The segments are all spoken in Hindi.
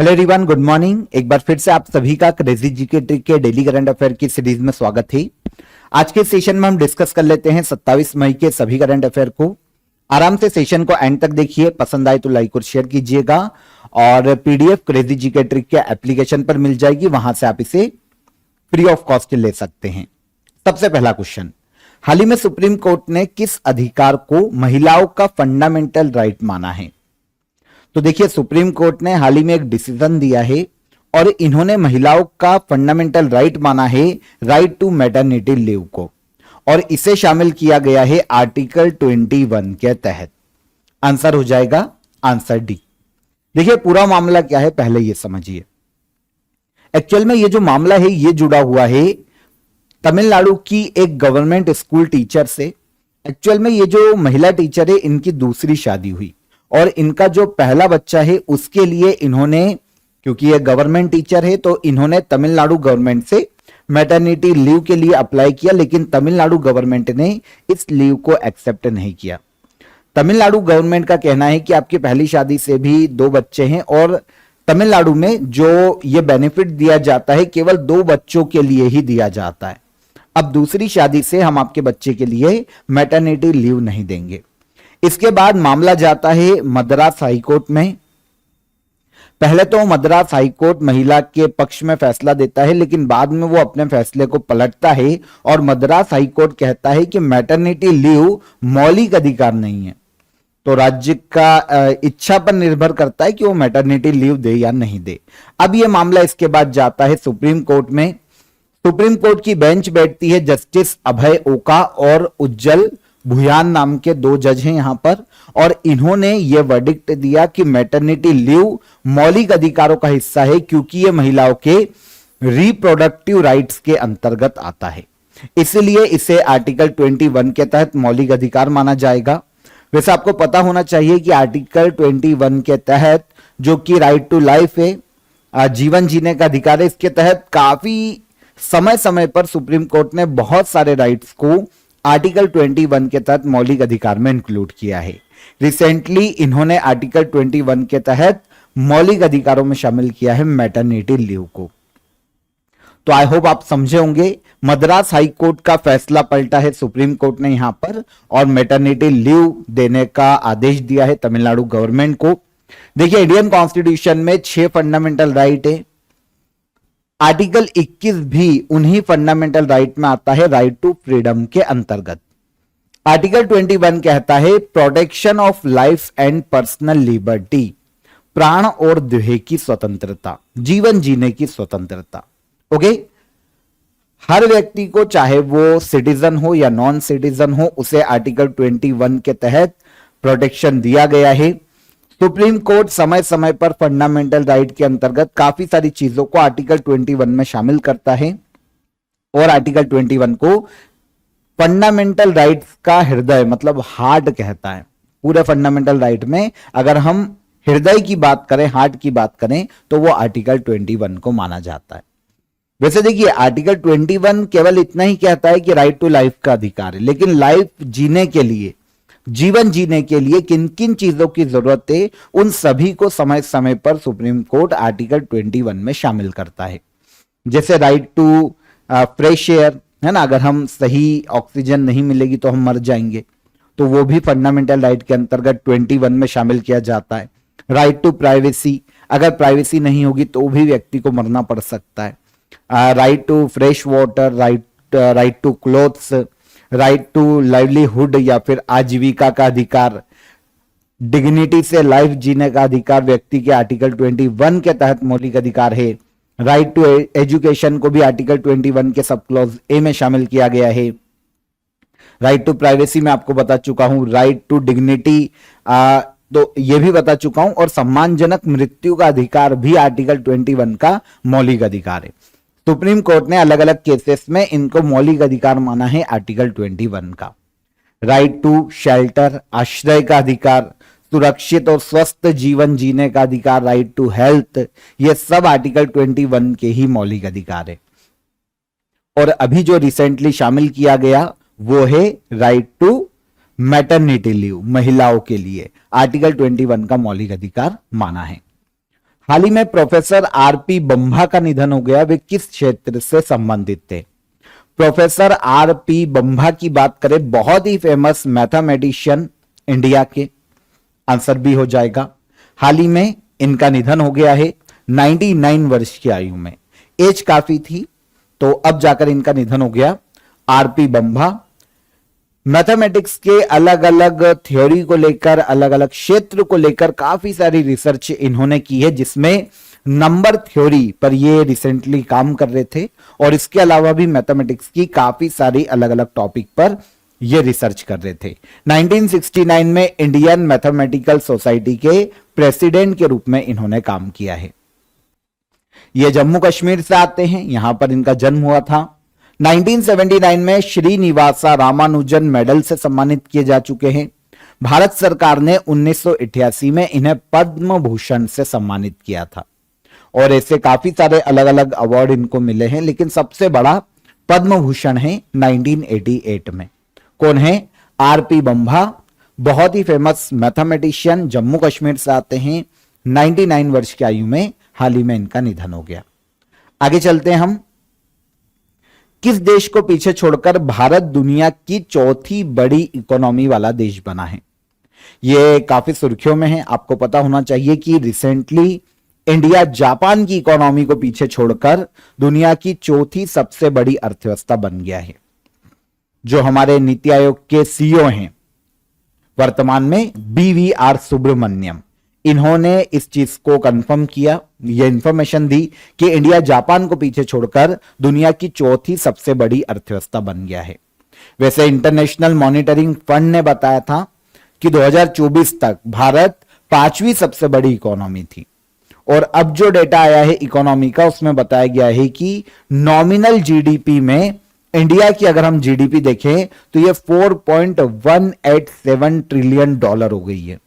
Hello everyone, good morning. एक बार फिर से आप सभी का क्रेजी जीके ट्रिक के डेली करंट अफेयर की सीरीज में स्वागत है। आज के सेशन में हम डिस्कस कर लेते हैं 27 मई के सभी करंट अफेयर को। आराम से सेशन को एंड तक देखिए, पसंद आए तो लाइक और शेयर कीजिएगा और पीडीएफ क्रेजी जीके ट्रिक के एप्लीकेशन पर मिल जाएगी, वहां से आप इसे फ्री ऑफ कॉस्ट ले सकते हैं। सबसे पहला क्वेश्चन, हाल ही में सुप्रीम कोर्ट ने किस अधिकार को महिलाओं का फंडामेंटल राइट माना है? तो देखिए, सुप्रीम कोर्ट ने हाल ही में एक डिसीजन दिया है और इन्होंने महिलाओं का फंडामेंटल राइट माना है राइट टू मैटरनिटी लीव को, और इसे शामिल किया गया है आर्टिकल 21 के तहत। आंसर हो जाएगा आंसर डी। देखिए, पूरा मामला क्या है पहले ये समझिए। एक्चुअल में ये जो मामला है ये जुड़ा हुआ है तमिलनाडु की एक गवर्नमेंट स्कूल टीचर से। एक्चुअल में ये जो महिला टीचर है इनकी दूसरी शादी हुई और इनका जो पहला बच्चा है उसके लिए इन्होंने, क्योंकि ये गवर्नमेंट टीचर है, तो इन्होंने तमिलनाडु गवर्नमेंट से मैटरनिटी लीव के लिए अप्लाई किया, लेकिन तमिलनाडु गवर्नमेंट ने इस लीव को एक्सेप्ट नहीं किया। तमिलनाडु गवर्नमेंट का कहना है कि आपकी पहली शादी से भी 2 बच्चे हैं और तमिलनाडु में जो ये बेनिफिट दिया जाता है केवल 2 बच्चों के लिए ही दिया जाता है। अब दूसरी शादी से हम आपके बच्चे के लिए मैटरनिटी लीव नहीं देंगे। इसके बाद मामला जाता है मद्रास हाईकोर्ट में। पहले तो मद्रास हाईकोर्ट महिला के पक्ष में फैसला देता है, लेकिन बाद में वो अपने फैसले को पलटता है और मद्रास हाईकोर्ट कहता है कि मैटरनिटी लीव मौलिक अधिकार नहीं है। तो राज्य का इच्छा पर निर्भर करता है कि वो मैटरनिटी लीव दे या नहीं दे। अब ये मामला इसके बाद जाता है सुप्रीम कोर्ट में। सुप्रीम कोर्ट की बेंच बैठती है जस्टिस अभय ओका और उज्जवल भुयान नाम के 2 जज हैं यहां पर, और इन्होंने यह वर्डिक्ट दिया कि मैटरनिटी लीव मौलिक अधिकारों का हिस्सा है क्योंकि यह महिलाओं के रिप्रोडक्टिव राइट्स के अंतर्गत आता है, इसलिए इसे आर्टिकल 21 के तहत मौलिक अधिकार माना जाएगा। वैसे आपको पता होना चाहिए कि आर्टिकल 21 के तहत जो कि राइट टू लाइफ है, जीवन जीने का अधिकार है, इसके तहत काफी समय समय पर सुप्रीम कोर्ट ने बहुत सारे राइट्स को आर्टिकल 21 के तहत मौलिक अधिकार में इंक्लूड किया है। रिसेंटली इन्होंने आर्टिकल 21 के तहत मौलिक अधिकारों में शामिल किया है मैटरनिटी लीव को। तो आई होप आप समझे होंगे, मद्रास हाई कोर्ट का फैसला पलटा है सुप्रीम कोर्ट ने यहां पर और मैटरनिटी लीव देने का आदेश दिया है तमिलनाडु गवर्नमेंट को। देखिए, इंडियन कॉन्स्टिट्यूशन में 6 फंडामेंटल राइट है। आर्टिकल 21 भी उन्हीं फंडामेंटल राइट में आता है, राइट टू फ्रीडम के अंतर्गत। आर्टिकल 21 कहता है protection of life and personal liberty, प्राण और देह की स्वतंत्रता, जीवन जीने की स्वतंत्रता। ओके, हर व्यक्ति को, चाहे वो सिटीजन हो या नॉन सिटीजन हो, उसे आर्टिकल 21 के तहत प्रोटेक्शन दिया गया है। सुप्रीम कोर्ट समय समय पर फंडामेंटल राइट के अंतर्गत काफी सारी चीजों को आर्टिकल 21 में शामिल करता है और आर्टिकल 21 को फंडामेंटल राइट्स का हृदय मतलब हार्ट कहता है। पूरे फंडामेंटल राइट में अगर हम हृदय की बात करें, हार्ट की बात करें, तो वो आर्टिकल 21 को माना जाता है। वैसे देखिए, आर्टिकल 21 केवल इतना ही कहता है कि राइट टू लाइफ का अधिकार है, लेकिन लाइफ जीने के लिए, जीवन जीने के लिए किन किन चीजों की जरूरत है, उन सभी को समय समय पर सुप्रीम कोर्ट आर्टिकल 21 में शामिल करता है। जैसे राइट टू फ्रेश एयर है ना, अगर हम सही ऑक्सीजन नहीं मिलेगी तो हम मर जाएंगे, तो वो भी फंडामेंटल राइट के अंतर्गत 21 में शामिल किया जाता है। राइट टू प्राइवेसी, अगर प्राइवेसी नहीं होगी तो भी व्यक्ति को मरना पड़ सकता है। Right to fresh water, right to clothes, right to livelihood या फिर आजीविका का अधिकार, डिग्निटी से लाइफ जीने का अधिकार व्यक्ति के आर्टिकल 21 के तहत मौलिक अधिकार है। राइट टू एजुकेशन को भी आर्टिकल 21 के सब क्लॉज ए में शामिल किया गया है। राइट टू प्राइवेसी में आपको बता चुका हूं। राइट टू डिग्निटी तो ये भी बता चुका हूं, और सम्मानजनक मृत्यु का अधिकार भी आर्टिकल 21 का मौलिक अधिकार है। सुप्रीम कोर्ट ने अलग अलग केसेस में इनको मौलिक अधिकार माना है आर्टिकल 21 का। राइट टू शेल्टर, आश्रय का अधिकार, सुरक्षित और स्वस्थ जीवन जीने का अधिकार, राइट टू हेल्थ, ये सब आर्टिकल 21 के ही मौलिक अधिकार है। और अभी जो रिसेंटली शामिल किया गया वो है राइट टू मैटरनिटी लीव, महिलाओं के लिए आर्टिकल 21 का मौलिक अधिकार माना है। हाल ही में प्रोफेसर आरपी बंभा का निधन हो गया। वे किस क्षेत्र से संबंधित थे? प्रोफेसर आरपी बंभा की बात करें, बहुत ही फेमस मैथमेटिशियन इंडिया के, आंसर भी हो जाएगा। हाल ही में इनका निधन हो गया है 99 वर्ष की आयु में। एज काफी थी तो अब जाकर इनका निधन हो गया। आरपी बंभा मैथमेटिक्स के अलग अलग थ्योरी को लेकर, अलग अलग क्षेत्र को लेकर काफी सारी रिसर्च इन्होंने की है, जिसमें नंबर थ्योरी पर ये रिसेंटली काम कर रहे थे और इसके अलावा भी मैथमेटिक्स की काफी सारी अलग अलग टॉपिक पर ये रिसर्च कर रहे थे। 1969 में इंडियन मैथमेटिकल सोसाइटी के प्रेसिडेंट के रूप में इन्होंने काम किया है। ये जम्मू कश्मीर से आते हैं, यहां पर इनका जन्म हुआ था। 1979 में श्रीनिवासा रामानुजन मेडल से सम्मानित किए जा चुके हैं। भारत सरकार ने 1988 में इन्हें पद्म भूषण से सम्मानित किया था और ऐसे काफी सारे अलग अलग अवार्ड इनको मिले हैं, लेकिन सबसे बड़ा पद्म भूषण है 1988 में। कौन है? आरपी बंभा, बहुत ही फेमस मैथमेटिशियन, जम्मू कश्मीर से आते हैं। 99 वर्ष की आयु में हाल ही में इनका निधन हो गया। आगे चलते हैं हम। किस देश को पीछे छोड़कर भारत दुनिया की चौथी बड़ी इकोनॉमी वाला देश बना है? यह काफी सुर्खियों में है। आपको पता होना चाहिए कि रिसेंटली इंडिया जापान की इकोनॉमी को पीछे छोड़कर दुनिया की चौथी सबसे बड़ी अर्थव्यवस्था बन गया है। जो हमारे नीति आयोग के सीईओ हैं वर्तमान में, BVR सुब्रमण्यम, इन्होंने इस चीज को कंफर्म किया, यह इंफॉर्मेशन दी कि इंडिया जापान को पीछे छोड़कर दुनिया की चौथी सबसे बड़ी अर्थव्यवस्था बन गया है। वैसे इंटरनेशनल मॉनिटरिंग फंड ने बताया था कि 2024 तक भारत 5वीं सबसे बड़ी इकोनॉमी थी और अब जो डेटा आया है इकोनॉमी का, उसमें बताया गया है कि नॉमिनल जीडीपी में इंडिया की अगर हम जीडीपी देखें तो यह $4.187 ट्रिलियन हो गई है,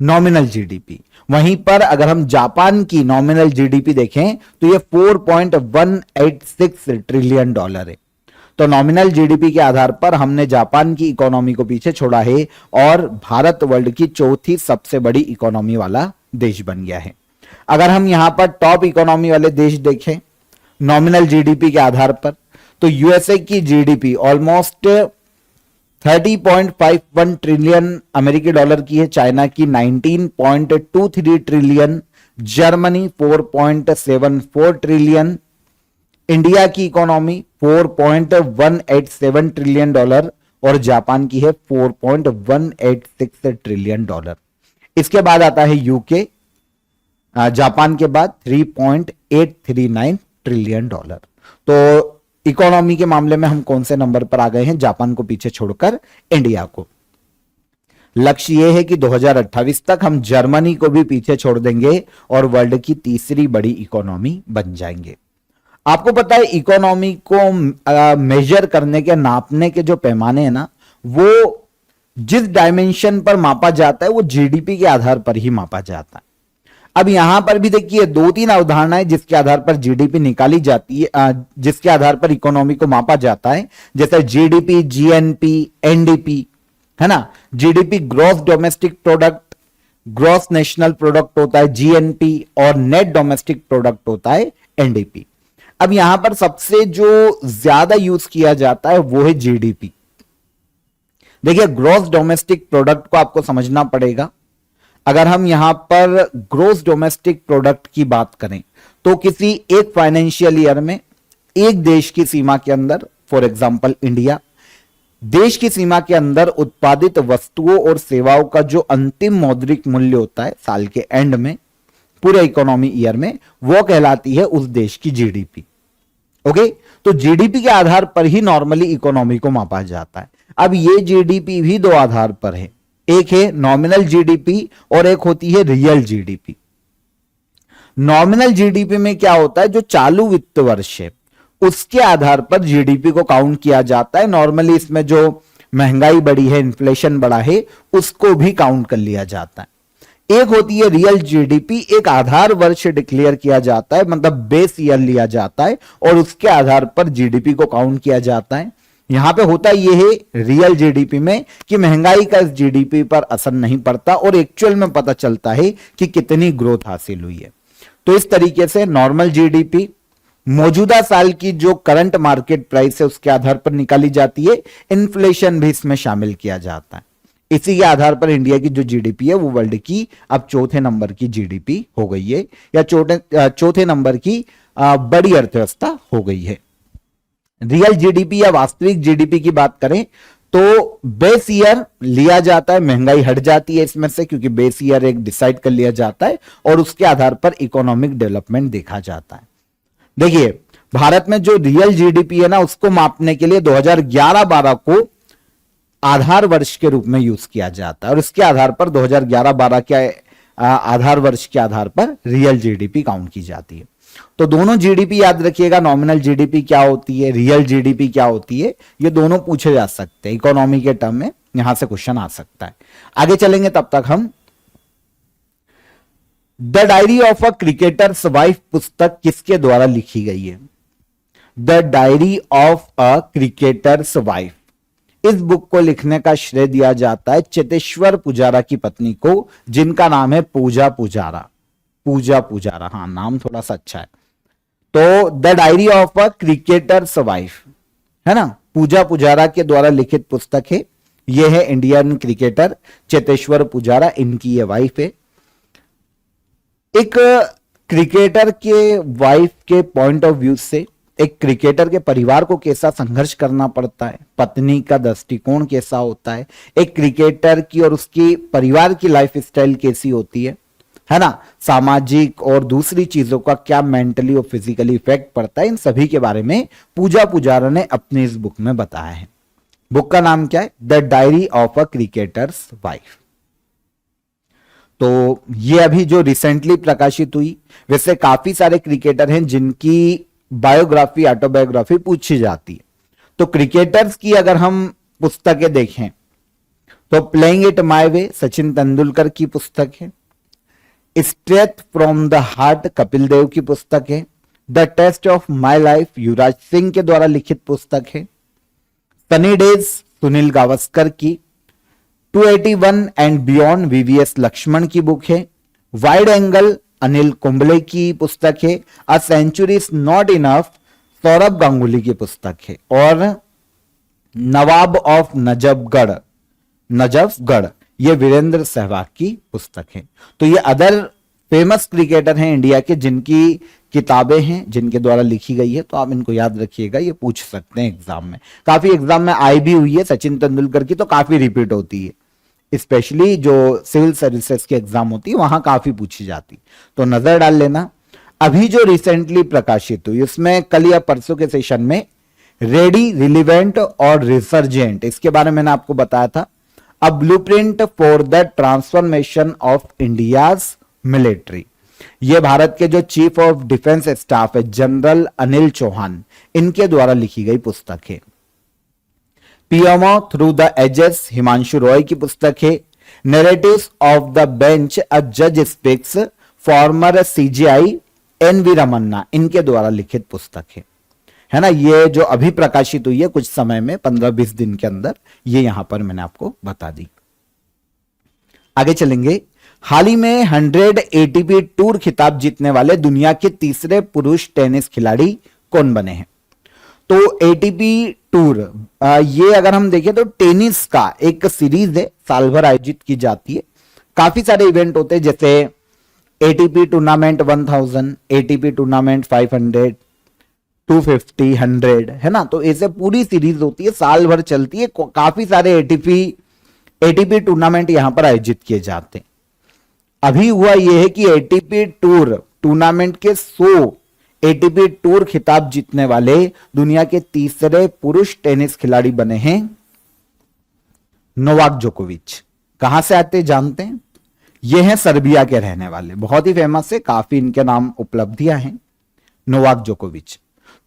नॉमिनल जीडीपी। वहीं पर अगर हम जापान की नॉमिनल जीडीपी देखें तो यह $4.186 ट्रिलियन है। तो नॉमिनल जीडीपी के आधार पर हमने जापान की इकोनॉमी को पीछे छोड़ा है और भारत वर्ल्ड की चौथी सबसे बड़ी इकोनॉमी वाला देश बन गया है। अगर हम यहां पर टॉप इकोनॉमी वाले देश देखें नॉमिनल जीडीपी के आधार पर, तो यूएसए की जीडीपी ऑलमोस्ट 30.51 ट्रिलियन अमेरिकी डॉलर की है, चाइना की 19.23 ट्रिलियन, जर्मनी 4.74 ट्रिलियन, इंडिया की इकोनॉमी $4.187 ट्रिलियन और जापान की है $4.186 ट्रिलियन। इसके बाद आता है यूके, जापान के बाद 3.839 ट्रिलियन। तो इकोनॉमी के मामले में हम कौन से नंबर पर आ गए हैं? जापान को पीछे छोड़कर इंडिया को। लक्ष्य यह है कि 2028 तक हम जर्मनी को भी पीछे छोड़ देंगे और वर्ल्ड की तीसरी बड़ी इकोनॉमी बन जाएंगे। आपको पता है इकोनॉमी को मेजर करने के, नापने के जो पैमाने हैं ना, वो जिस डायमेंशन पर मापा जाता है वो जीडीपी के आधार पर ही मापा जाता है। अब यहां पर भी देखिए 2-3 अवधारणाएं जिसके आधार पर जीडीपी निकाली जाती है, जिसके आधार पर इकोनॉमी को मापा जाता है, जैसे जीडीपी, जीएनपी, एनडीपी, है ना। GDP gross domestic product, gross national product होता है जीएनपी, और नेट डोमेस्टिक प्रोडक्ट होता है एनडीपी। अब यहां पर सबसे जो ज्यादा यूज किया जाता है वो है जीडीपी। देखिए ग्रॉस डोमेस्टिक प्रोडक्ट को आपको समझना पड़ेगा। अगर हम यहां पर ग्रॉस डोमेस्टिक प्रोडक्ट की बात करें तो किसी एक फाइनेंशियल ईयर में एक देश की सीमा के अंदर, फॉर एग्जांपल इंडिया, देश की सीमा के अंदर उत्पादित वस्तुओं और सेवाओं का जो अंतिम मौद्रिक मूल्य होता है साल के एंड में, पूरे इकोनॉमी ईयर में, वो कहलाती है उस देश की जीडीपी। ओके, तो जीडीपी के आधार पर ही नॉर्मली इकोनॉमी को मापा जाता है। अब ये जीडीपी भी दो आधार पर है, एक है नॉमिनल जीडीपी और एक होती है रियल जीडीपी। नॉमिनल जीडीपी में क्या होता है, जो चालू वित्त वर्ष है उसके आधार पर जीडीपी को काउंट किया जाता है। नॉर्मली इसमें जो महंगाई बढ़ी है, इन्फ्लेशन बढ़ा है, उसको भी काउंट कर लिया जाता है। एक होती है रियल जीडीपी, एक आधार वर्ष डिक्लेयर किया जाता है, मतलब बेस ईयर लिया जाता है और उसके आधार पर जीडीपी को काउंट किया जाता है। यहां पे होता यह है रियल जीडीपी में कि महंगाई का इस जीडीपी पर असर नहीं पड़ता और एक्चुअल में पता चलता है कि कितनी ग्रोथ हासिल हुई है। तो इस तरीके से नॉर्मल जीडीपी मौजूदा साल की जो करंट मार्केट प्राइस है उसके आधार पर निकाली जाती है, इन्फ्लेशन भी इसमें शामिल किया जाता है। इसी के आधार पर इंडिया की जो जीडीपी है वो वर्ल्ड की अब चौथे नंबर की जीडीपी हो गई है, या चौथे नंबर की बड़ी अर्थव्यवस्था हो गई है। रियल जीडीपी या वास्तविक जीडीपी की बात करें तो बेस ईयर लिया जाता है, महंगाई हट जाती है इसमें से, क्योंकि बेस ईयर एक डिसाइड कर लिया जाता है और उसके आधार पर इकोनॉमिक डेवलपमेंट देखा जाता है। देखिए भारत में जो रियल जीडीपी है ना उसको मापने के लिए 2011-12 को आधार वर्ष के रूप में यूज किया जाता है और इसके आधार पर 2011-12 के आधार वर्ष के आधार पर रियल जीडीपी काउंट की जाती है। तो दोनों जीडीपी याद रखिएगा, नॉमिनल जीडीपी क्या होती है, रियल जीडीपी क्या होती है, ये दोनों पूछे जा सकते हैं इकोनॉमी के टर्म में, यहां से क्वेश्चन आ सकता है। आगे चलेंगे तब तक हम the diary of a cricketers wife पुस्तक किसके द्वारा लिखी गई है? The diary of a cricketers wife, इस बुक को लिखने का श्रेय दिया जाता है चेतेश्वर पुजारा की पत्नी को, जिनका नाम है पूजा पुजारा। पूजा पुजारा, हाँ नाम थोड़ा सा अच्छा है। तो the diary of a cricketers wife है ना, पूजा पुजारा के द्वारा लिखित पुस्तक है। यह है इंडियन क्रिकेटर चेतेश्वर पुजारा, इनकी ये वाइफ है। एक क्रिकेटर के वाइफ के पॉइंट ऑफ व्यू से एक क्रिकेटर के परिवार को कैसा संघर्ष करना पड़ता है, पत्नी का दृष्टिकोण कैसा होता है, एक क्रिकेटर की और उसकी परिवार की लाइफ स्टाइल कैसी होती है ना, सामाजिक और दूसरी चीजों का क्या मेंटली और फिजिकली इफेक्ट पड़ता है, इन सभी के बारे में पूजा पुजारा ने अपनी इस बुक में बताया है। बुक का नाम क्या है? The diary of a cricketers wife. तो ये अभी जो रिसेंटली प्रकाशित हुई, वैसे काफी सारे क्रिकेटर हैं जिनकी बायोग्राफी, ऑटोबायोग्राफी पूछी जाती है। तो क्रिकेटर्स की अगर हम पुस्तकें देखें तो playing it my way Sachin Tendulkar की पुस्तक है, straight from the heart Kapil Dev की पुस्तक है, the test of my life Yuvraj Singh के द्वारा लिखित पुस्तक है, सनी डेज सुनील गावस्कर की, 281 एंड बियॉन्ड वीवीएस लक्ष्मण की बुक है, वाइड एंगल अनिल कुंबले की पुस्तक है, a century is not enough Sourav Ganguly की पुस्तक है, और नवाब ऑफ नजफगढ़ ये वीरेंद्र सहवाग की पुस्तक है। तो ये अदर फेमस क्रिकेटर हैं इंडिया के जिनकी किताबें हैं, जिनके द्वारा लिखी गई है। तो आप इनको याद रखिएगा, ये पूछ सकते हैं एग्जाम में, काफी एग्जाम में आई भी हुई है। सचिन तेंदुलकर की तो काफी रिपीट होती है, स्पेशली जो सिविल सर्विसेज की एग्जाम होती है वहां काफी पूछी जाती, तो नजर डाल लेना। अभी जो रिसेंटली प्रकाशित हुई उसमें कल या परसों के सेशन में रेडी, रिलीवेंट और रिसर्जेंट, इसके बारे में मैंने आपको बताया था। A blueprint for the transformation of India's military, ये भारत के जो चीफ ऑफ डिफेंस स्टाफ है जनरल अनिल चौहान, इनके द्वारा लिखी गई पुस्तक है। PMO through the ages Himanshu Roy की पुस्तक है। Narratives of the bench a जज speaks former CJI NV Ramana, इनके द्वारा लिखित पुस्तक है ना। ये जो अभी प्रकाशित हुई है कुछ समय में, 15-20 दिन के अंदर, ये यहां पर मैंने आपको बता दी। आगे चलेंगे। हाल ही में 100 एटीपी टूर खिताब जीतने वाले दुनिया के तीसरे पुरुष टेनिस खिलाड़ी कौन बने हैं? तो एटीपी टूर, ये अगर हम देखें तो टेनिस का एक सीरीज है, साल भर आयोजित की जाती है। काफी सारे इवेंट होते हैं, जैसे एटीपी टूर्नामेंट 1000, एटीपी टूर्नामेंट 500, 250, 100, है ना। तो ऐसे पूरी सीरीज होती है, साल भर चलती है। काफी सारे एटीपी टूर्नामेंट यहां पर आयोजित किए जाते हैं। अभी हुआ यह है कि एटीपी टूर टूर्नामेंट के 100 एटीपी टूर खिताब जीतने वाले दुनिया के तीसरे पुरुष टेनिस खिलाड़ी बने हैं नोवाक जोकोविच। कहां से आते जानते हैं? ये हैं सर्बिया के रहने वाले, बहुत ही फेमस है, काफी इनके नाम उपलब्धियां हैं, नोवाक जोकोविच।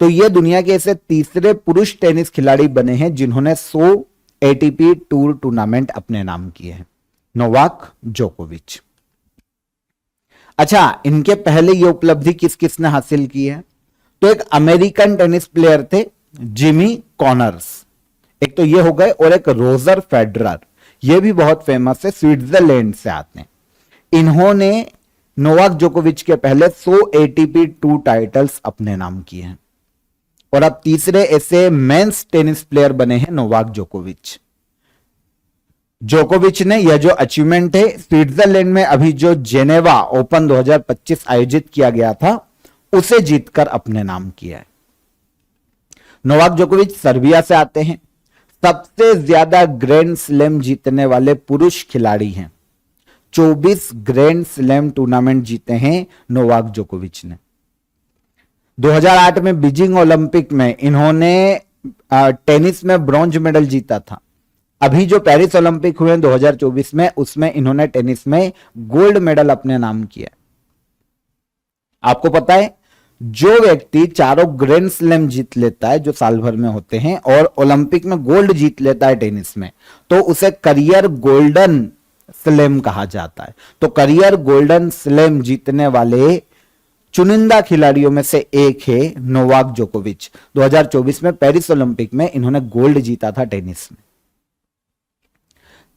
तो ये दुनिया के ऐसे तीसरे पुरुष टेनिस खिलाड़ी बने हैं जिन्होंने 100 एटीपी टूर टूर्नामेंट अपने नाम किए हैं, नोवाक जोकोविच। अच्छा, इनके पहले ये उपलब्धि किस किसने हासिल की है? तो एक अमेरिकन टेनिस प्लेयर थे जिमी कॉनर्स, एक तो ये हो गए, और एक रोजर फेडरर, ये भी बहुत फेमस है, स्विट्जरलैंड से आते हैं। इन्होंने नोवाक जोकोविच के पहले 100 एटीपी टूर टाइटल्स अपने नाम किए हैं, और अब तीसरे ऐसे मेंस टेनिस प्लेयर बने हैं नोवाक जोकोविच। जोकोविच ने यह जो अचीवमेंट है, स्विट्जरलैंड में अभी जो जेनेवा ओपन 2025 आयोजित किया गया था, उसे जीतकर अपने नाम किया है। नोवाक जोकोविच सर्बिया से आते हैं, सबसे ज्यादा ग्रैंड स्लैम जीतने वाले पुरुष खिलाड़ी हैं। 24 ग्रैंड स्लैम टूर्नामेंट जीते हैं नोवाक जोकोविच ने। 2008 में बीजिंग ओलंपिक में इन्होंने टेनिस में ब्रॉन्ज मेडल जीता था। अभी जो पेरिस ओलंपिक हुए 2024 में, उसमें इन्होंने टेनिस में गोल्ड मेडल अपने नाम किया। आपको पता है, जो व्यक्ति चारों ग्रैंड स्लैम जीत लेता है जो साल भर में होते हैं, और ओलंपिक में गोल्ड जीत लेता है टेनिस में, तो उसे करियर गोल्डन स्लैम कहा जाता है। तो करियर गोल्डन स्लैम जीतने वाले चुनिंदा खिलाड़ियों में से एक है नोवाक जोकोविच। 2024 में पेरिस ओलंपिक में इन्होंने गोल्ड जीता था टेनिस में।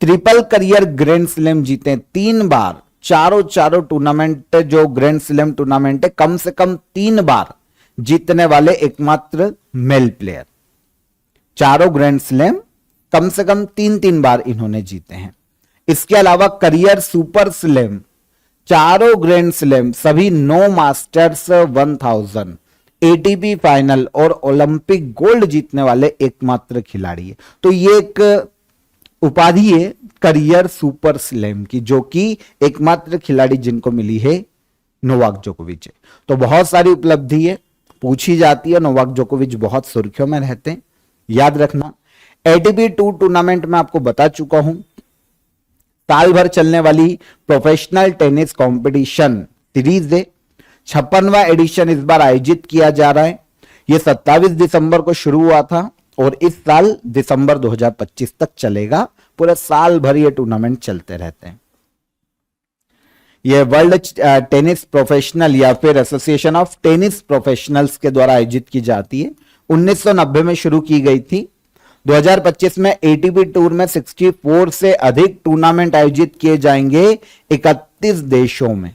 ट्रिपल करियर ग्रैंड स्लैम जीते 3 बार। चारों टूर्नामेंट जो ग्रैंड स्लैम टूर्नामेंट है, कम से कम 3 बार जीतने वाले एकमात्र मेल प्लेयर। चारों ग्रैंड स्लैम कम से कम 3 बार इन्होंने जीते हैं। इसके अलावा करियर सुपर स्लैम, चारों ग्रैंड स्लैम सभी 9 मास्टर्स 1000, एटीपी फाइनल और ओलंपिक गोल्ड जीतने वाले एकमात्र खिलाड़ी है। तो ये एक उपाधि है करियर सुपर स्लैम की, जो कि एकमात्र खिलाड़ी जिनको मिली है नोवाक जोकोविच है। तो बहुत सारी उपलब्धि है, पूछी जाती है। नोवाक जोकोविच बहुत सुर्खियों में रहते हैं, याद रखना। एटीपी टूर टूर्नामेंट में आपको बता चुका हूं, साल भर चलने वाली प्रोफेशनल टेनिस कंपटीशन सीरीज है। 56वां एडिशन इस बार आयोजित किया जा रहा है। यह 27 दिसंबर को शुरू हुआ था और इस साल दिसंबर 2025 तक चलेगा। पूरे साल भर ये टूर्नामेंट चलते रहते हैं। यह वर्ल्ड टेनिस प्रोफेशनल या फिर एसोसिएशन ऑफ टेनिस प्रोफेशनल्स के द्वारा आयोजित की जाती है। 1990 में शुरू की गई थी। 2025 में एटीपी टूर में 64 से अधिक टूर्नामेंट आयोजित किए जाएंगे 31 देशों में।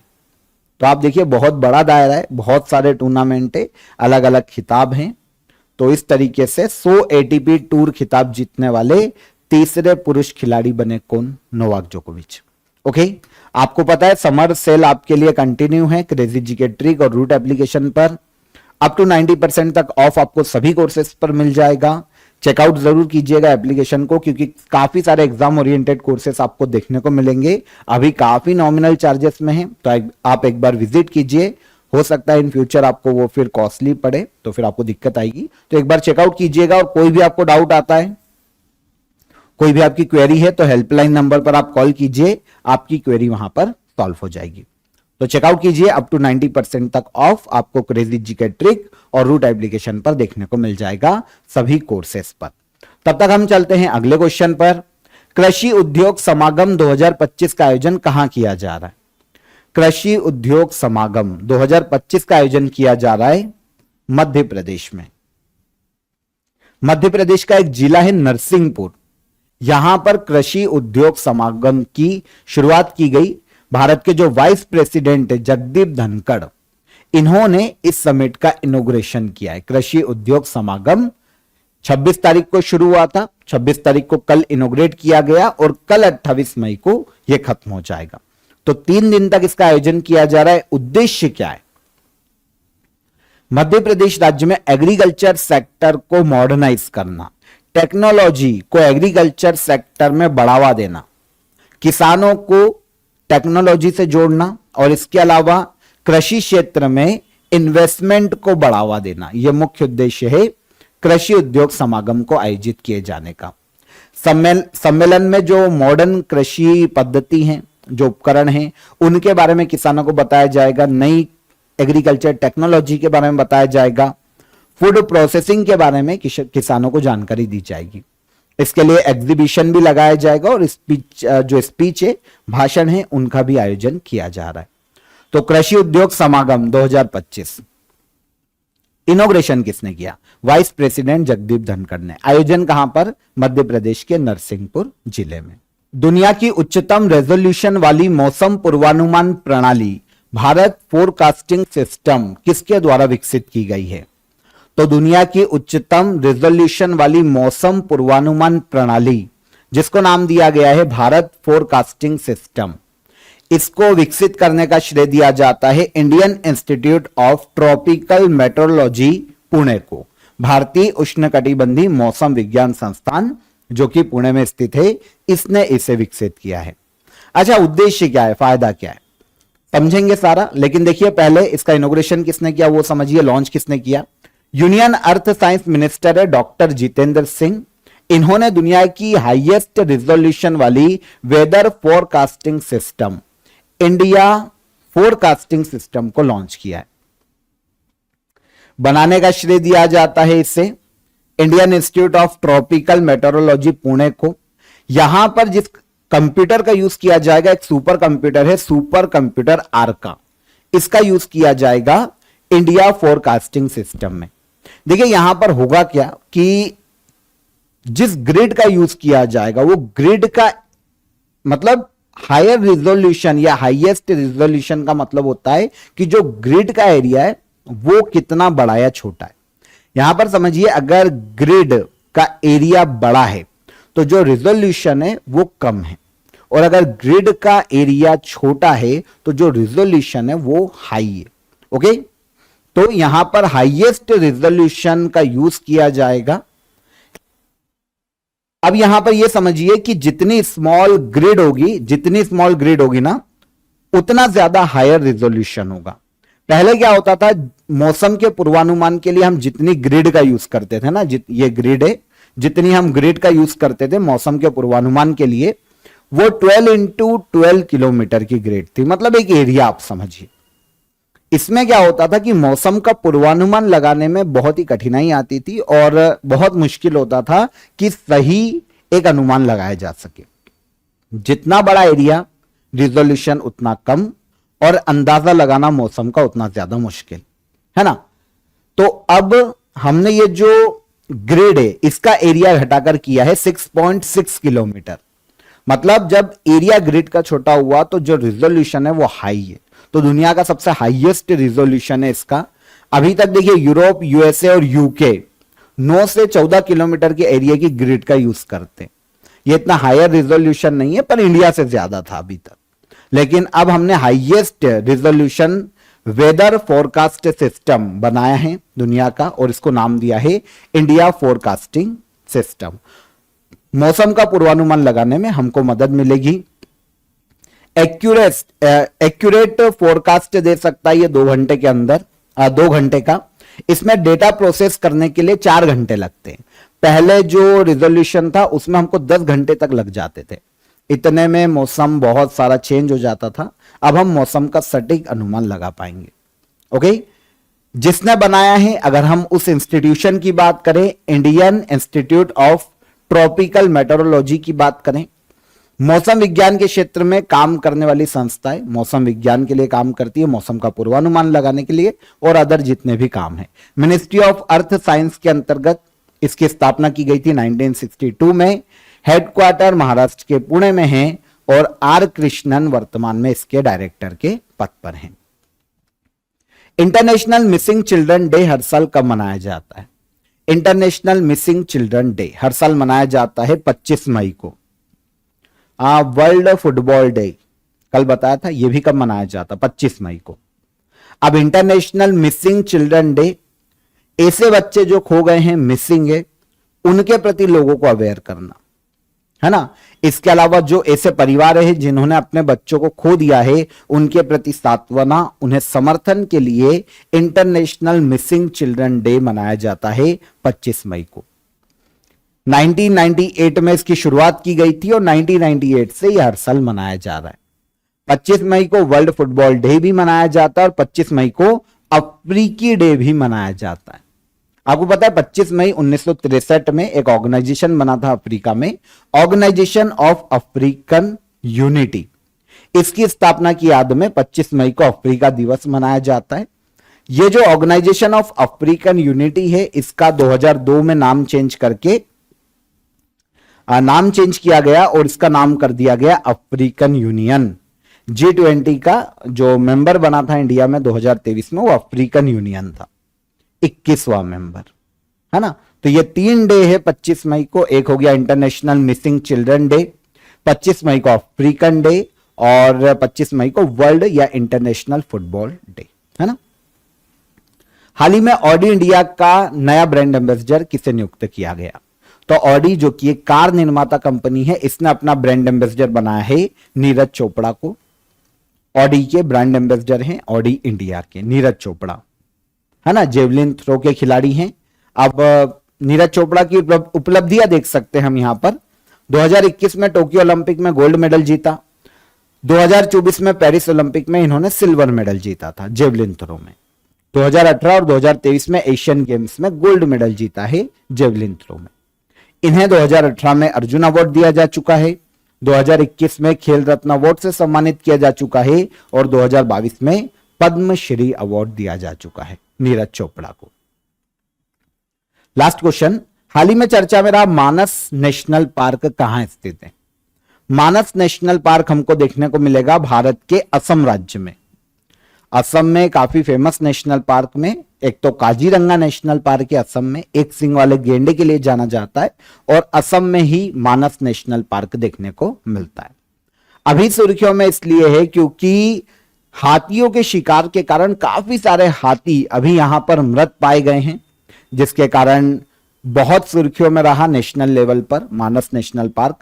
तो आप देखिए, बहुत बड़ा दायरा है, बहुत सारे टूर्नामेंट है, अलग अलग खिताब हैं। तो इस तरीके से 100 एटीपी टूर खिताब जीतने वाले तीसरे पुरुष खिलाड़ी बने कौन? नोवाक जोकोविच। ओके, आपको पता है समर सेल आपके लिए कंटिन्यू है क्रेजी जीके ट्रिक और रूट एप्लीकेशन पर। अप टू 90% तक ऑफ आपको सभी कोर्सेज पर मिल जाएगा। चेकआउट जरूर कीजिएगा एप्लीकेशन को, क्योंकि काफी सारे एग्जाम ओरिएंटेड कोर्सेज आपको देखने को मिलेंगे। अभी काफी नॉमिनल चार्जेस में हैं, तो आप एक बार विजिट कीजिए। हो सकता है इन फ्यूचर आपको वो फिर कॉस्टली पड़े, तो फिर आपको दिक्कत आएगी। तो एक बार चेकआउट कीजिएगा, और कोई भी आपको डाउट आता है, कोई भी आपकी क्वेरी है, तो हेल्पलाइन नंबर पर आप कॉल कीजिए, आपकी क्वेरी वहां पर सॉल्व हो जाएगी। तो चेकआउट कीजिए, अप टू 90% तक ऑफ आपको क्रेजी जीके ट्रिक और रूट एप्लीकेशन पर देखने को मिल जाएगा सभी कोर्सेस पर। तब तक हम चलते हैं अगले क्वेश्चन पर। कृषि उद्योग समागम 2025 का आयोजन कहां किया जा रहा है? कृषि उद्योग समागम 2025 का आयोजन किया जा रहा है मध्य प्रदेश में। मध्य प्रदेश का एक जिला है नरसिंहपुर। यहां पर कृषि उद्योग समागम की शुरुआत की गई। भारत के जो वाइस प्रेसिडेंट है जगदीप धनखड़, इन्होंने इस समिट का इनॉग्रेशन किया है। कृषि उद्योग समागम 26 तारीख को शुरू हुआ था, 26 तारीख को कल इनॉग्रेट किया गया और कल 28 मई को यह खत्म हो जाएगा। तो 3 दिन तक इसका आयोजन किया जा रहा है। उद्देश्य क्या है? मध्य प्रदेश राज्य में एग्रीकल्चर सेक्टर को मॉडर्नाइज करना, टेक्नोलॉजी को एग्रीकल्चर सेक्टर में बढ़ावा देना, किसानों को टेक्नोलॉजी से जोड़ना, और इसके अलावा कृषि क्षेत्र में इन्वेस्टमेंट को बढ़ावा देना। यह मुख्य उद्देश्य है कृषि उद्योग समागम को आयोजित किए जाने का। सम्मेलन में जो मॉडर्न कृषि पद्धति हैं, जो उपकरण हैं, उनके बारे में किसानों को बताया जाएगा। नई एग्रीकल्चर टेक्नोलॉजी के बारे में बताया जाएगा। फूड प्रोसेसिंग के बारे में किसानों को जानकारी दी जाएगी। इसके लिए एग्जीबिशन भी लगाया जाएगा और स्पीच है, भाषण है, उनका भी आयोजन किया जा रहा है। तो कृषि उद्योग समागम 2025 इनॉग्रेशन किसने किया? वाइस प्रेसिडेंट जगदीप धनखड़ ने। आयोजन कहां पर? मध्य प्रदेश के नरसिंहपुर जिले में। दुनिया की उच्चतम रेजोल्यूशन वाली मौसम पूर्वानुमान प्रणाली भारत फोरकास्टिंग सिस्टम किसके द्वारा विकसित की गई है? तो दुनिया की उच्चतम रेजोल्यूशन वाली मौसम पूर्वानुमान प्रणाली, जिसको नाम दिया गया है भारत फोरकास्टिंग सिस्टम, इसको विकसित करने का श्रेय दिया जाता है Indian institute of tropical meteorology Pune को। भारतीय उष्णकटिबंधीय मौसम विज्ञान संस्थान जो कि पुणे में स्थित है, इसने इसे विकसित किया है। अच्छा, उद्देश्य क्या है, फायदा क्या है, समझेंगे सारा। लेकिन देखिए पहले इसका इनॉग्रेशन किसने किया वो समझिए, लॉन्च किसने किया? यूनियन अर्थ साइंस मिनिस्टर है डॉक्टर जितेंद्र सिंह। इन्होंने दुनिया की हाईएस्ट रिजोल्यूशन वाली weather forecasting system, India forecasting system को लॉन्च किया है। बनाने का श्रेय दिया जाता है इसे Indian institute of tropical meteorology Pune को। यहां पर जिस कंप्यूटर का यूज किया जाएगा, एक सुपर कंप्यूटर है, सुपर कंप्यूटर आर्का, इसका यूज किया जाएगा इंडिया फोरकास्टिंग सिस्टम में। देखिए यहां पर होगा क्या कि जिस ग्रिड का यूज किया जाएगा वो ग्रिड का मतलब हायर रिजोल्यूशन या हाईएस्ट रिजोल्यूशन का मतलब होता है कि जो ग्रिड का एरिया है वो कितना बड़ा या छोटा है। यहां पर समझिए, अगर ग्रिड का एरिया बड़ा है तो जो रिजोल्यूशन है वो कम है, और अगर ग्रिड का एरिया छोटा है तो जो रिजोल्यूशन है वो हाई है। ओके, तो यहां पर हाईएस्ट रिजोल्यूशन का यूज किया जाएगा। अब यहां पर यह समझिए कि जितनी स्मॉल ग्रिड होगी ना, उतना ज्यादा हायर रिजोल्यूशन होगा। पहले क्या होता था, मौसम के पूर्वानुमान के लिए हम जितनी ग्रिड का यूज करते थे ना, ये ग्रिड है, जितनी हम ग्रिड का यूज करते थे मौसम के पूर्वानुमान के लिए, वो 12 इंटू 12 किलोमीटर की ग्रिड थी, मतलब एक एरिया आप समझिए। इसमें क्या होता था कि मौसम का पूर्वानुमान लगाने में बहुत ही कठिनाई आती थी और बहुत मुश्किल होता था कि सही एक अनुमान लगाया जा सके। जितना बड़ा एरिया रिजोल्यूशन उतना कम, और अंदाजा लगाना मौसम का उतना ज्यादा मुश्किल है ना। तो अब हमने ये जो ग्रिड है इसका एरिया घटाकर किया है 6.6 किलोमीटर। मतलब जब एरिया ग्रिड का छोटा हुआ तो जो रिजोल्यूशन है वो हाई है। तो दुनिया का सबसे हाईएस्ट रिजोल्यूशन है इसका। अभी तक देखिए यूरोप, यूएसए और यूके 9 से 14 किलोमीटर के एरिया की ग्रिड का यूज करते हैं। ये इतना हायर रिजोल्यूशन नहीं है, पर इंडिया से ज्यादा था अभी तक। लेकिन अब हमने highest resolution weather forecast system बनाया है दुनिया का, और इसको नाम दिया है इंडिया फोरकास्टिंग सिस्टम। मौसम का पूर्वानुमान लगाने में हमको मदद मिलेगी। एक्यूरेट फोरकास्ट दे सकता है ये 2 घंटे के अंदर, 2 घंटे का। इसमें डेटा प्रोसेस करने के लिए 4 घंटे लगते हैं। पहले जो रिजोल्यूशन था उसमें हमको 10 घंटे तक लग जाते थे। इतने में मौसम बहुत सारा चेंज हो जाता था। अब हम मौसम का सटीक अनुमान लगा पाएंगे। ओके, जिसने बनाया है, अगर हम उस इंस्टीट्यूशन की बात करें, Indian institute of tropical metrology की बात करें, मौसम विज्ञान के क्षेत्र में काम करने वाली संस्था है। मौसम विज्ञान के लिए काम करती है, मौसम का पूर्वानुमान लगाने के लिए और अदर जितने भी काम है। मिनिस्ट्री ऑफ अर्थ साइंस के अंतर्गत इसकी स्थापना की गई थी 1962 में। हेडक्वार्टर महाराष्ट्र के पुणे में है और आर कृष्णन वर्तमान में इसके डायरेक्टर के पद पर हैं। इंटरनेशनल मिसिंग चिल्ड्रन डे हर साल कब मनाया जाता है? इंटरनेशनल मिसिंग चिल्ड्रन डे हर साल मनाया जाता है 25 मई को। वर्ल्ड फुटबॉल डे कल बताया था, यह भी कब मनाया जाता? 25 मई को। अब इंटरनेशनल मिसिंग चिल्ड्रन डे, ऐसे बच्चे जो खो गए हैं, मिसिंग है, उनके प्रति लोगों को अवेयर करना है ना। इसके अलावा जो ऐसे परिवार है जिन्होंने अपने बच्चों को खो दिया है, उनके प्रति सांत्वना, उन्हें समर्थन के लिए इंटरनेशनल मिसिंग चिल्ड्रन डे मनाया जाता है 25 मई को। 1998 में इसकी शुरुआत की गई थी और 1998 से यह हर साल मनाया जा रहा है। 25 मई को वर्ल्ड फुटबॉल डे भी मनाया जाता है और 25 मई को अफ्रीकी डे भी मनाया जाता है। आपको पता है 25 मई 1963 में एक ऑर्गेनाइजेशन बना था अफ्रीका में, ऑर्गेनाइजेशन ऑफ अफ्रीकन यूनिटी। इसकी स्थापना की याद में 25 मई को अफ्रीका दिवस मनाया जाता है। ये जो ऑर्गेनाइजेशन ऑफ अफ्रीकन यूनिटी है, इसका 2002 में नाम चेंज करके नाम चेंज किया गया और इसका नाम कर दिया गया अफ्रीकन यूनियन। G20 का जो मेंबर बना था इंडिया में 2023 में, वो अफ्रीकन यूनियन था, 21वां मेंबर, है ना। तो ये 3 डे है 25 मई को। एक हो गया इंटरनेशनल मिसिंग चिल्ड्रन डे, 25 मई को अफ्रीकन डे, और 25 मई को वर्ल्ड या इंटरनेशनल फुटबॉल डे, है ना। हाल ही में ऑडी इंडिया का नया ब्रांड एम्बेसडर किसे नियुक्त किया गया? तो ऑडी जो कि एक कार निर्माता कंपनी है, इसने अपना ब्रांड एम्बेसडर बनाया है नीरज चोपड़ा को। ऑडी के ब्रांड एम्बेसडर हैं ऑडी इंडिया के नीरज चोपड़ा, है ना, जेवलिन थ्रो के खिलाड़ी हैं। अब नीरज चोपड़ा की उपलब्धियां देख सकते हैं हम यहां पर। 2021 में टोक्यो ओलंपिक में गोल्ड मेडल जीता, 2024 में पेरिस ओलंपिक में इन्होंने सिल्वर मेडल जीता था जेवलिन थ्रो में, 2018 और 2023 में एशियन गेम्स में गोल्ड मेडल जीता है जेवलिन थ्रो में। इन्हें 2018 में अर्जुन अवार्ड दिया जा चुका है, 2021 में खेल रत्न अवार्ड से सम्मानित किया जा चुका है, और 2022 में पद्मश्री अवार्ड दिया जा चुका है नीरज चोपड़ा को। लास्ट क्वेश्चन, हाल ही में चर्चा में रहा मानस नेशनल पार्क कहां स्थित है? मानस नेशनल पार्क हमको देखने को मिलेगा भारत के असम राज्य में। असम में काफी फेमस नेशनल पार्क में एक तो काजीरंगा नेशनल पार्क है असम में, एक सींग वाले गेंडे के लिए जाना जाता है, और असम में ही मानस नेशनल पार्क देखने को मिलता है। अभी सुर्खियों में इसलिए है क्योंकि हाथियों के शिकार के कारण काफी सारे हाथी अभी यहां पर मृत पाए गए हैं, जिसके कारण बहुत सुर्खियों में रहा नेशनल लेवल पर मानस नेशनल पार्क।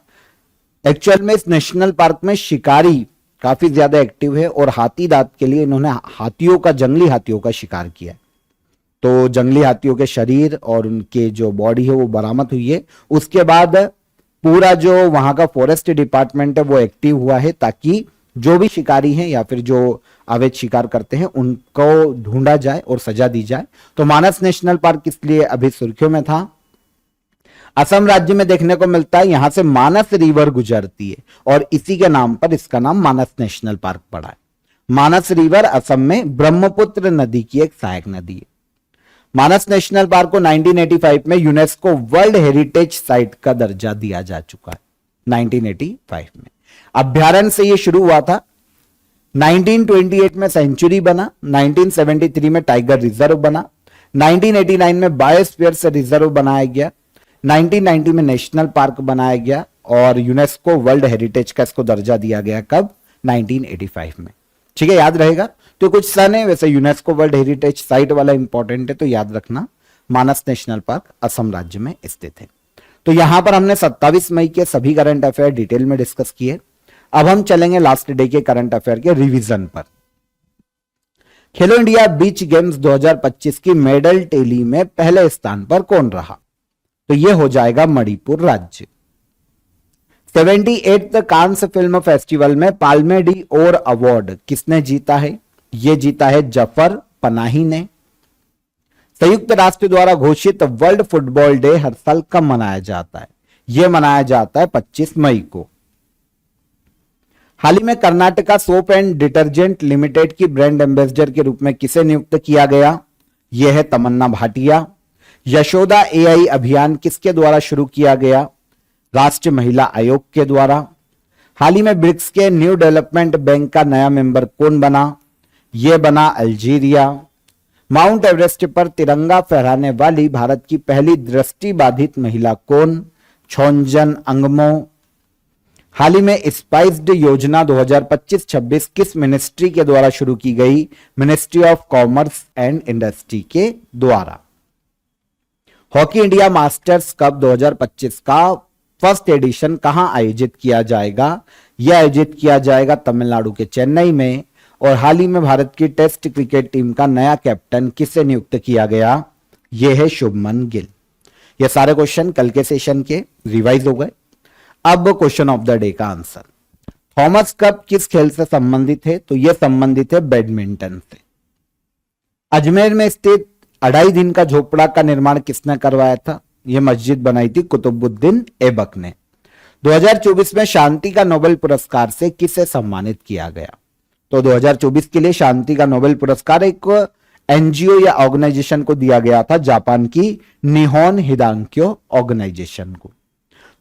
एक्चुअल में इस नेशनल पार्क में शिकारी काफी ज्यादा एक्टिव है, और हाथी दांत के लिए इन्होंने जंगली हाथियों का शिकार किया है। तो जंगली हाथियों के शरीर और उनके जो बॉडी है वो बरामद हुई है। उसके बाद पूरा जो वहां का फॉरेस्ट डिपार्टमेंट है वो एक्टिव हुआ है, ताकि जो भी शिकारी हैं या फिर जो अवैध शिकार करते हैं उनको ढूंढा जाए और सजा दी जाए। तो मानस नेशनल पार्क इसलिए अभी सुर्खियों में था। असम राज्य में देखने को मिलता है, यहां से मानस रिवर गुजरती है और इसी के नाम पर इसका नाम मानस नेशनल पार्क पड़ा है। मानस रिवर असम में ब्रह्मपुत्र नदी की एक सहायक नदी है। मानस नेशनल पार्क को 1985 में यूनेस्को वर्ल्ड हेरिटेज साइट का दर्जा दिया जा चुका है। 1985 में अभ्यारण्य से यह शुरू हुआ था। 1928 में सेंचुरी बना, 1973 में टाइगर रिजर्व बना, 1989 में बायोस्फीयर से रिजर्व बनाया गया, 1990 में नेशनल पार्क बनाया गया, और यूनेस्को वर्ल्ड हेरिटेज का इसको दर्जा दिया गया कब? 1985 में। ठीक है, याद रहेगा। तो कुछ सन है, वैसे यूनेस्को वर्ल्ड हेरिटेज साइट वाला इंपॉर्टेंट है, तो याद रखना। मानस नेशनल पार्क असम राज्य में स्थित है। तो यहां पर हमने 27 मई के सभी करंट अफेयर डिटेल में डिस्कस किए। अब हम चलेंगे लास्ट डे के करंट अफेयर के रिवीजन पर। खेलो इंडिया बीच गेम्स 2025 की मेडल टेली में पहले स्थान पर कौन रहा? तो यह हो जाएगा मणिपुर राज्य। 78th कांस फिल्म फेस्टिवल में पाल्मे डी ओर अवार्ड किसने जीता है? यह जीता है जफर पनाही ने। संयुक्त राष्ट्र द्वारा घोषित वर्ल्ड फुटबॉल डे हर साल कब मनाया जाता है? यह मनाया जाता है 25 मई को। हाल ही में Karnataka soap and detergent limited की ब्रांड एम्बेसडर के रूप में किसे नियुक्त किया गया? यह है तमन्ना भाटिया। यशोदा एआई अभियान किसके द्वारा शुरू किया गया? राष्ट्रीय महिला आयोग के द्वारा। हाल ही में ब्रिक्स के न्यू डेवलपमेंट बैंक का नया मेंबर कौन बना? यह बना अल्जीरिया। माउंट एवरेस्ट पर तिरंगा फहराने वाली भारत की पहली दृष्टिबाधित महिला कौन? छोंजन अंगमो। हाल ही में स्पाइस्ड योजना 2025-26 किस मिनिस्ट्री के द्वारा शुरू की गई? Ministry of commerce and industry के द्वारा। हॉकी इंडिया मास्टर्स कप 2025 का फर्स्ट एडिशन कहां आयोजित किया जाएगा? यह आयोजित किया जाएगा तमिलनाडु के चेन्नई में। और हाल ही में भारत की टेस्ट क्रिकेट टीम का नया कैप्टन किसे नियुक्त किया गया? यह है शुभमन गिल। ये सारे क्वेश्चन कल के सेशन के रिवाइज हो गए। अब क्वेश्चन ऑफ द डे का आंसर। थॉमस कप किस खेल से संबंधित है? तो यह संबंधित है बैडमिंटन से। अजमेर में स्थित 2.5 दिन का झोपड़ा का निर्माण किसने करवाया था? यह मस्जिद बनाई थी कुतुबुद्दीन ऐबक ने। 2024 में शांति का नोबेल पुरस्कार से किसे सम्मानित किया गया? तो 2024 के लिए शांति का नोबेल पुरस्कार एक एनजीओ या ऑर्गेनाइजेशन को दिया गया था? जापान की निहोन हिदांक्यो ऑर्गेनाइजेशन को।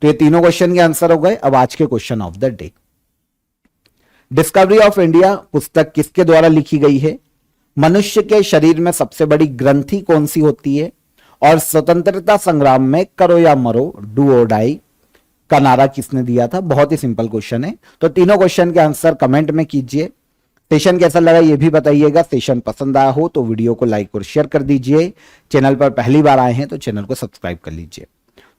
तो ये तीनों क्वेश्चन के आंसर हो गए। अब आज के question of the day, discovery of India पुस्तक किसके द्वारा लिखी गई है? मनुष्य के शरीर में सबसे बड़ी ग्रंथि कौन सी होती है? और स्वतंत्रता संग्राम में करो या मरो, डू और डाई का नारा किसने दिया था? बहुत ही सिंपल क्वेश्चन है। तो तीनों क्वेश्चन के आंसर कमेंट में कीजिए। सेशन कैसा लगा ये भी बताइएगा। सेशन पसंद आया हो तो वीडियो को लाइक और शेयर कर दीजिए। चैनल पर पहली बार आए हैं तो चैनल को सब्सक्राइब कर लीजिए।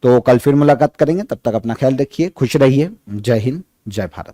तो कल फिर मुलाकात करेंगे, तब तक अपना ख्याल रखिए, खुश रहिए। जय हिंद, जय भारत।